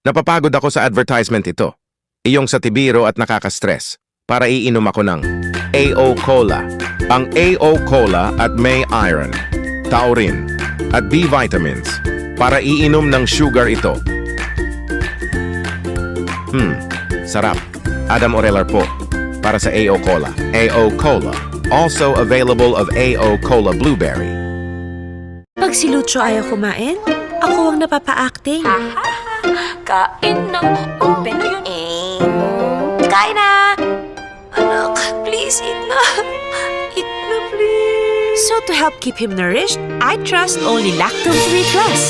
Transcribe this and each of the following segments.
Napapagod ako sa advertisement ito. Iyong sa tibiro at nakaka-stress. Para iinom ako ng AO Cola. Ang AO Cola at may iron, taurine, at B vitamins. Para iinom ng sugar ito. Sarap. Adam Orelar po. Para sa AO Cola. AO Cola. Also available of AO Cola Blueberry. Pag si Lucho ayaw kumain, ako ang napapa-acting. Kain na. Open yun. Kain na! Anak, please, eat na. Eat na, please. So to help keep him nourished, I trust only Lacto 3 Plus.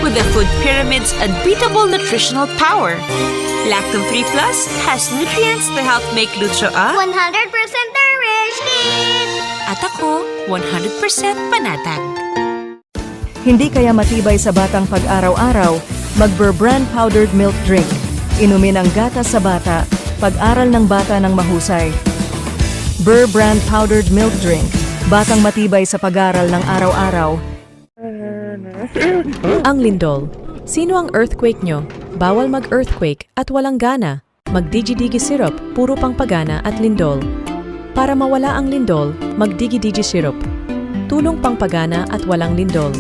With the food pyramid's unbeatable nutritional power. Lacto 3 Plus has nutrients to help make Lucho a 100% nourished kid! at ako 100% panatag. Hindi kaya matibay sa batang pag-araw-araw, mag-Burr-Brand powdered milk drink. Inumin ang gatas sa bata, pag-aral ng bata ng mahusay. Burr-Brand powdered milk drink, batang matibay sa pag-aral ng araw-araw. Ang lindol. Sino ang earthquake nyo? Bawal mag-earthquake at walang gana. Mag-digi-digi syrup, puro pang pagana at lindol. Para mawala ang lindol, mag-digi-digi syrup. Tulong pang pagana at walang lindol.